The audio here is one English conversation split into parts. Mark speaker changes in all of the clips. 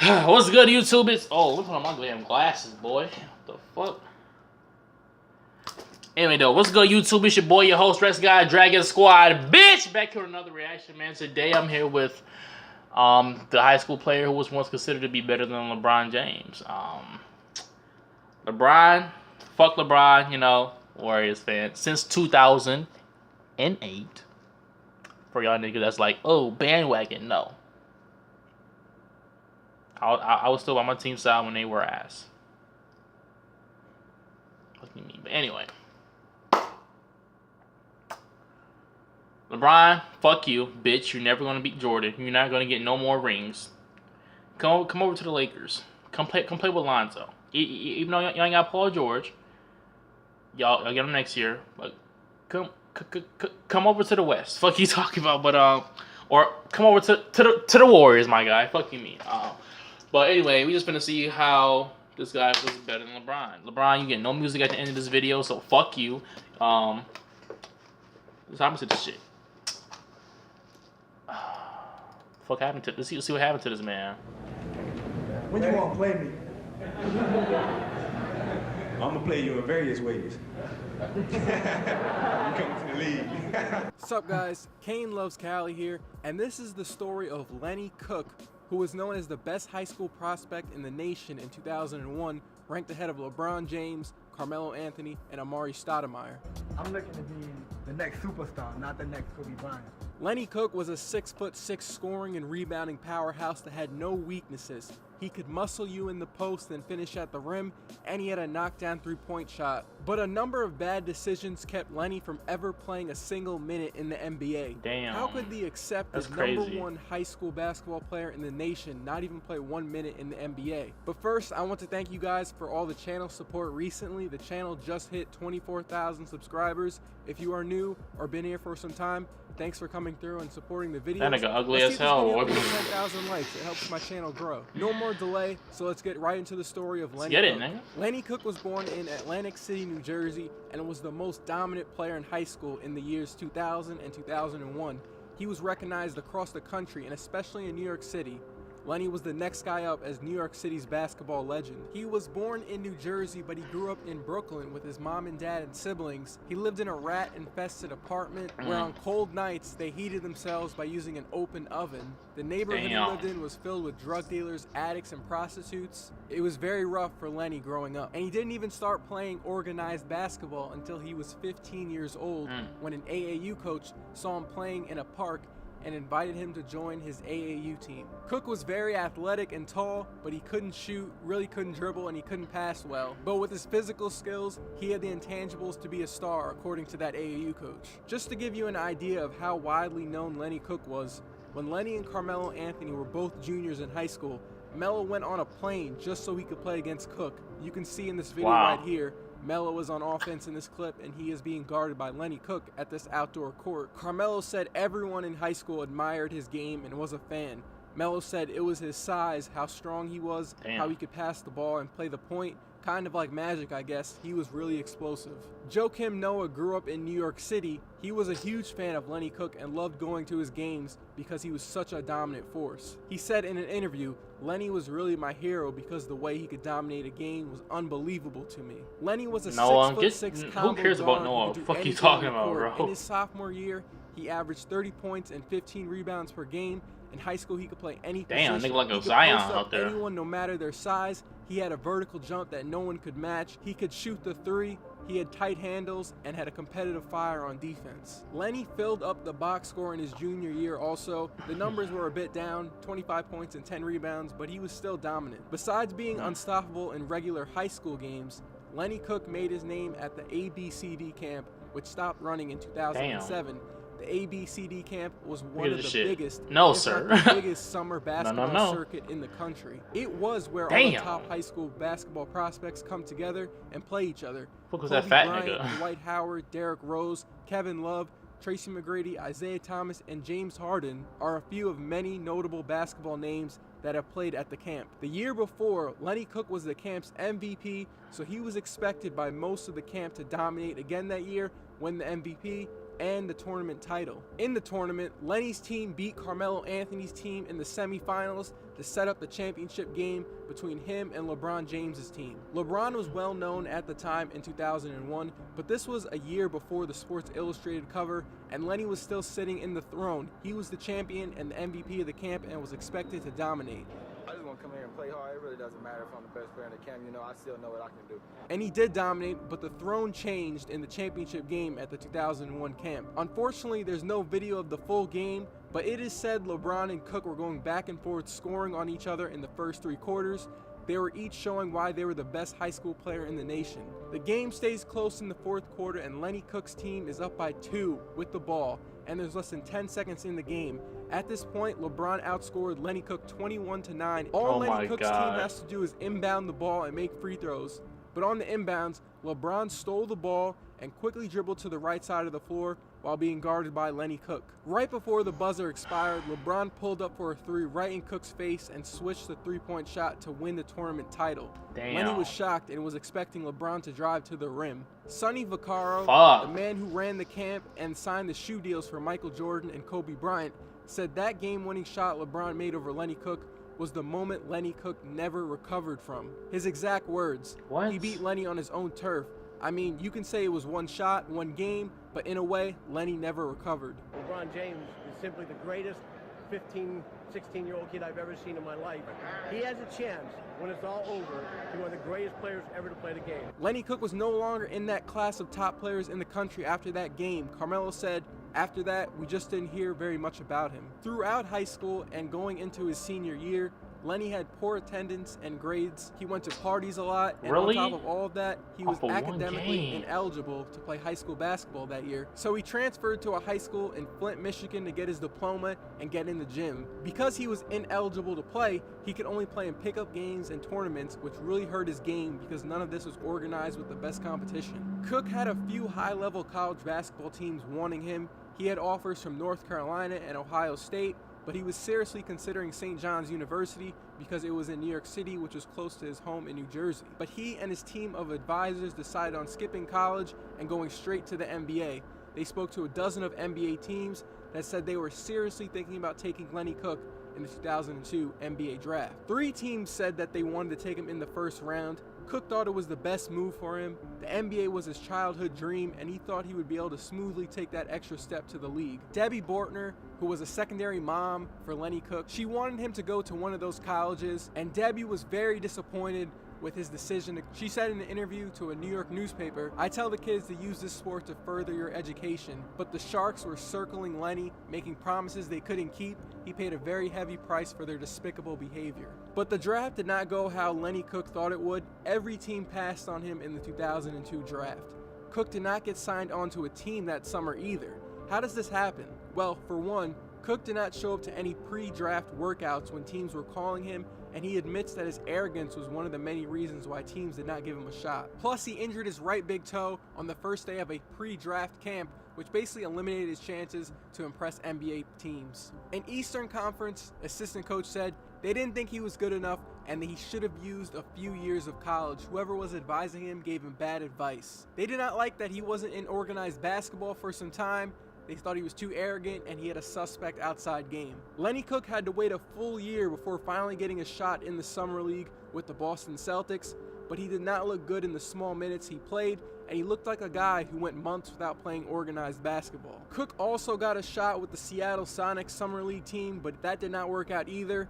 Speaker 1: What's good, YouTube? It's look at my damn glasses, boy. What the fuck? Anyway, though, what's good, YouTube? It's your boy, your host, Rest Guy, Dragon Squad, bitch. Back here with another reaction, man. Today, I'm here with the high school player who was once considered to be better than LeBron James. LeBron, fuck LeBron, you know, Warriors fan since 2008. For y'all niggas that's like, oh, bandwagon, no. I was still on my team side when they were ass. What do you mean? But anyway, LeBron, fuck you, bitch. You're never gonna beat Jordan. You're not gonna get no more rings. Come over to the Lakers. Come play with Lonzo. Even though y'all ain't got Paul George, y'all get him next year. But come over to the West. Fuck you talking about? But or come over to the Warriors, my guy. Fuck you mean? But anyway, we just gonna see how this guy was better than LeBron. LeBron, you get no music at the end of this video, so fuck you. What's happened to this shit? Fuck happened to this? Let's see what happened to this man.
Speaker 2: When you want to play me?
Speaker 3: I'm gonna play you in various ways. You coming to the league.
Speaker 4: What's up, guys? Kane Loves Cali here, and this is the story of Lenny Cook, who was known as the best high school prospect in the nation in 2001, ranked ahead of LeBron James, Carmelo Anthony, and Amari Stoudemire.
Speaker 2: I'm looking to be the next superstar, not the next Kobe Bryant.
Speaker 4: Lenny Cook was a 6'6" scoring and rebounding powerhouse that had no weaknesses. He could muscle you in the post and finish at the rim, and he had a knockdown three-point shot. But a number of bad decisions kept Lenny from ever playing a single minute in the NBA.
Speaker 1: Damn.
Speaker 4: How could the accepted #1 high school basketball player in the nation not even play 1 minute in the NBA? But first, I want to thank you guys for all the channel support recently. The channel just hit 24,000 subscribers. If you are new or been here for some time, thanks for coming through and supporting the video.
Speaker 1: That nigga ugly as hell, boy.
Speaker 4: 10,000 likes. It helps my channel grow. No more delay, so let's get right into the story of Lenny
Speaker 1: Cook.
Speaker 4: Nigga. Lenny Cook was born in Atlantic City, New Jersey, and was the most dominant player in high school in the years 2000 and 2001. He was recognized across the country and especially in New York City. Lenny was the next guy up as New York City's basketball legend. He was born in New Jersey, but he grew up in Brooklyn with his mom and dad and siblings. He lived in a rat-infested apartment where on cold nights they heated themselves by using an open oven. The neighborhood he lived in was filled with drug dealers, addicts, and prostitutes. It was very rough for Lenny growing up. And he didn't even start playing organized basketball until he was 15 years old when an AAU coach saw him playing in a park and invited him to join his AAU team. Cook was very athletic and tall, but he couldn't shoot, really couldn't dribble, and he couldn't pass well. But with his physical skills, he had the intangibles to be a star, according to that AAU coach. Just to give you an idea of how widely known Lenny Cook was, when Lenny and Carmelo Anthony were both juniors in high school, Melo went on a plane just so he could play against Cook. You can see in this video right here, Melo is on offense in this clip, and he is being guarded by Lenny Cook at this outdoor court. Carmelo said everyone in high school admired his game and was a fan. Melo said it was his size, how strong he was, how he could pass the ball and play the point. Kind of like Magic, I guess. He was really explosive. Joakim Noah grew up in New York City. He was a huge fan of Lenny Cook and loved going to his games because he was such a dominant force. He said in an interview, "Lenny was really my hero because the way he could dominate a game was unbelievable to me." Lenny was a 6'6" combo
Speaker 1: who cares about Noah? What the fuck you talking about, bro?
Speaker 4: In his sophomore year, he averaged 30 points and 15 rebounds per game. In high school, he could play any position.
Speaker 1: Damn, nigga like a
Speaker 4: he could
Speaker 1: Zion
Speaker 4: post up
Speaker 1: out there.
Speaker 4: anyone, no matter their size. He had a vertical jump that no one could match. He could shoot the three. He had tight handles and had a competitive fire on defense. Lenny filled up the box score in his junior year also. The numbers were a bit down, 25 points and 10 rebounds, but he was still dominant. Besides being unstoppable in regular high school games, Lenny Cook made his name at the ABCD camp, which stopped running in 2007. The ABCD camp was one of the biggest, biggest summer basketball circuit in the country. It was where all the top high school basketball prospects come together and play each other.
Speaker 1: What was that fat
Speaker 4: Bryant,
Speaker 1: nigga?
Speaker 4: Dwight Howard, Derrick Rose, Kevin Love, Tracy McGrady, Isaiah Thomas, and James Harden are a few of many notable basketball names that have played at the camp. The year before, Lenny Cook was the camp's MVP, so he was expected by most of the camp to dominate again that year, win the MVP, and the tournament title. In the tournament, Lenny's team beat Carmelo Anthony's team in the semifinals to set up the championship game between him and LeBron James's team. LeBron was well known at the time in 2001, but this was a year before the Sports Illustrated cover, and Lenny was still sitting in the throne. He was the champion and the MVP of the camp and was expected to dominate.
Speaker 5: I just want to come here and play hard. It really doesn't matter if I'm the best player in the camp. You know, I still know what I can do.
Speaker 4: And he did dominate, but the throne changed in the championship game at the 2001 camp. Unfortunately, there's no video of the full game, but it is said LeBron and Cook were going back and forth scoring on each other in the first 3 quarters. They were each showing why they were the best high school player in the nation. The game stays close in the 4th quarter, and Lenny Cook's team is up by 2 with the ball, and there's less than 10 seconds in the game. At this point, LeBron outscored Lenny Cook 21-9. All Lenny Cook's team has to do is inbound the ball and make free throws. But on the inbounds, LeBron stole the ball and quickly dribbled to the right side of the floor while being guarded by Lenny Cook. Right before the buzzer expired, LeBron pulled up for a 3 right in Cook's face and switched the 3-point shot to win the tournament title.
Speaker 1: Damn.
Speaker 4: Lenny was shocked and was expecting LeBron to drive to the rim. Sonny Vaccaro, the man who ran the camp and signed the shoe deals for Michael Jordan and Kobe Bryant, said that game-winning shot LeBron made over Lenny Cook was the moment Lenny Cook never recovered from. His exact words,
Speaker 1: What?
Speaker 4: He beat Lenny on his own turf. I mean, you can say it was one shot, one game, but in a way, Lenny never recovered.
Speaker 6: LeBron James is simply the greatest 15, 16-year-old kid I've ever seen in my life. He has a chance, when it's all over, to be one of the greatest players ever to play the game.
Speaker 4: Lenny Cook was no longer in that class of top players in the country after that game. Carmelo said, after that, we just didn't hear very much about him. Throughout high school and going into his senior year, Lenny had poor attendance and grades. He went to parties a lot, and on top of all of that, he was academically ineligible to play high school basketball that year. So he transferred to a high school in Flint, Michigan to get his diploma and get in the gym. Because he was ineligible to play, he could only play in pickup games and tournaments, which really hurt his game because none of this was organized with the best competition. Cook had a few high-level college basketball teams wanting him. He had offers from North Carolina and Ohio State, but he was seriously considering St. John's University because it was in New York City, which was close to his home in New Jersey. But he and his team of advisors decided on skipping college and going straight to the NBA. They spoke to a dozen of NBA teams that said they were seriously thinking about taking Lenny Cook in the 2002 NBA draft. 3 teams said that they wanted to take him in the first round. Cook thought it was the best move for him. The NBA was his childhood dream, and he thought he would be able to smoothly take that extra step to the league. Debbie Bortner, who was a secondary mom for Lenny Cook, she wanted him to go to one of those colleges, and Debbie was very disappointed with his decision. She said in an interview to a New York newspaper, "I tell the kids to use this sport to further your education, but the Sharks were circling Lenny, making promises they couldn't keep. He paid a very heavy price for their despicable behavior." But the draft did not go how Lenny Cook thought it would. Every team passed on him in the 2002 draft. Cook did not get signed onto a team that summer either. How does this happen? Well, for one, Cook did not show up to any pre-draft workouts when teams were calling him, and he admits that his arrogance was one of the many reasons why teams did not give him a shot. Plus, he injured his right big toe on the first day of a pre-draft camp, which basically eliminated his chances to impress NBA teams. An Eastern Conference assistant coach said they didn't think he was good enough and that he should have used a few years of college. Whoever was advising him gave him bad advice. They did not like that he wasn't in organized basketball for some time. They thought he was too arrogant and he had a suspect outside game. Lenny Cook had to wait a full year before finally getting a shot in the Summer League with the Boston Celtics, but he did not look good in the small minutes he played, and he looked like a guy who went months without playing organized basketball. Cook also got a shot with the Seattle Sonics Summer League team, but that did not work out either.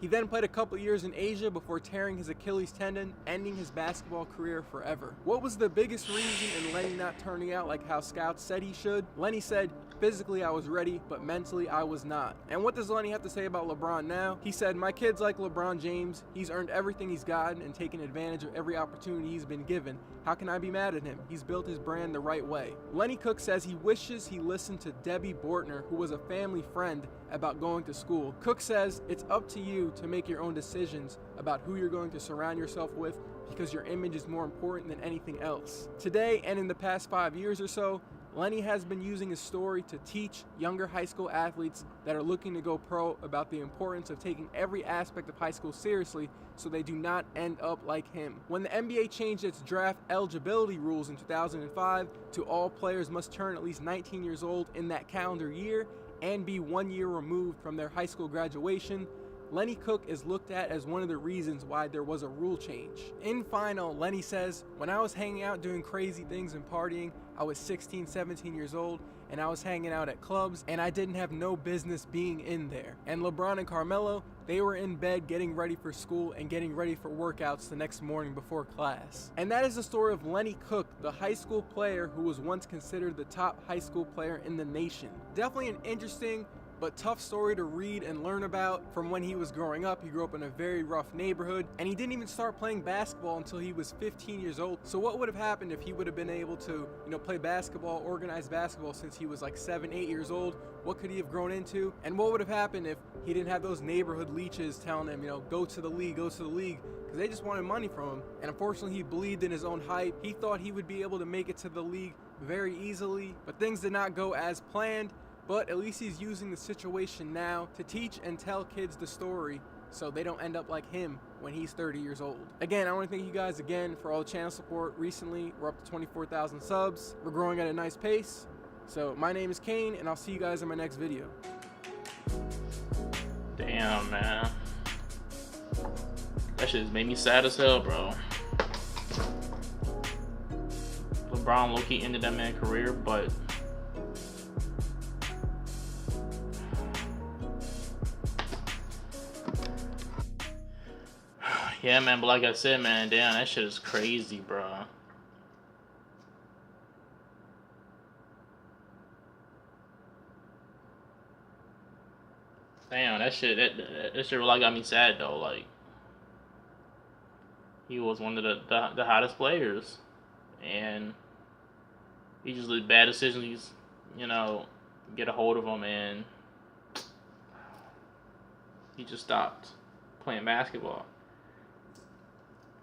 Speaker 4: He then played a couple years in Asia before tearing his Achilles tendon, ending his basketball career forever. What was the biggest reason in Lenny not turning out like how scouts said he should? Lenny said, "Physically I was ready, but mentally I was not." And what does Lenny have to say about LeBron now? He said, "My kid's like LeBron James. He's earned everything he's gotten and taken advantage of every opportunity he's been given. How can I be mad at him? He's built his brand the right way." Lenny Cook says he wishes he listened to Debbie Bortner, who was a family friend, about going to school. Cook says, "It's up to you to make your own decisions about who you're going to surround yourself with because your image is more important than anything else." Today and in the past 5 years or so, Lenny has been using his story to teach younger high school athletes that are looking to go pro about the importance of taking every aspect of high school seriously so they do not end up like him. When the NBA changed its draft eligibility rules in 2005 to all players must turn at least 19 years old in that calendar year and be 1 year removed from their high school graduation, Lenny Cook is looked at as one of the reasons why there was a rule change. In final, Lenny says, "When I was hanging out doing crazy things and partying, I was 16, 17 years old, and I was hanging out at clubs, and I didn't have no business being in there." And LeBron and Carmelo, they were in bed getting ready for school and getting ready for workouts the next morning before class. And that is the story of Lenny Cook, the high school player who was once considered the top high school player in the nation. Definitely an interesting but tough story to read and learn about from when he was growing up. He grew up in a very rough neighborhood, and he didn't even start playing basketball until he was 15 years old. So what would have happened if he would have been able to, play basketball, organized basketball since he was like 7, 8 years old? What could he have grown into? And what would have happened if he didn't have those neighborhood leeches telling him, go to the league, go to the league, because they just wanted money from him. And unfortunately, he believed in his own hype. He thought he would be able to make it to the league very easily, but things did not go as planned. But at least he's using the situation now to teach and tell kids the story so they don't end up like him when he's 30 years old. Again, I want to thank you guys again for all the channel support. Recently, we're up to 24,000 subs. We're growing at a nice pace. So my name is Kane, and I'll see you guys in my next video.
Speaker 1: Damn, man. That shit just made me sad as hell, bro. LeBron low-key ended that man's career, but yeah, man, but like I said, man, damn, that shit is crazy, bro. Damn, that shit really got me sad, though. Like, he was one of the hottest players, and he just did bad decisions, get a hold of him, and he just stopped playing basketball,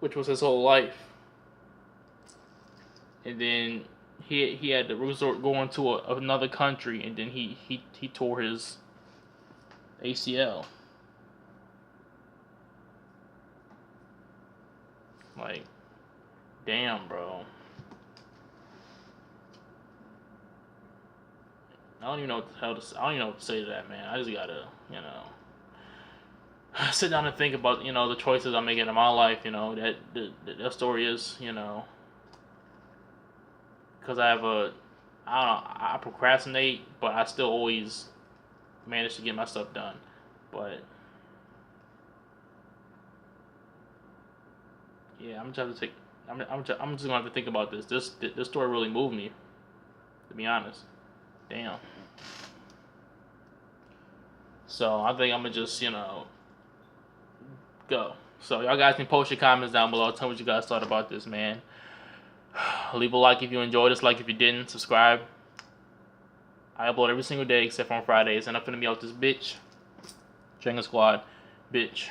Speaker 1: which was his whole life. And then he had to resort going to another country, and then he tore his ACL. Like, damn, bro. I don't even know what the hell to. I don't even know what to say to that, man. I just gotta, sit down and think about, the choices I'm making in my life, that story is, because I don't know, I procrastinate, but I still always manage to get my stuff done. But yeah, I'm just gonna have to think about this. This story really moved me, to be honest. Damn. So I think I'm gonna just, go. So y'all guys can post your comments down below. Tell me what you guys thought about this, man. Leave a like if you enjoyed this, like if you didn't, subscribe. I upload every single day except for on Fridays, and I'm finna be out this bitch. Jenga Squad, bitch.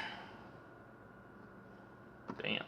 Speaker 1: Damn.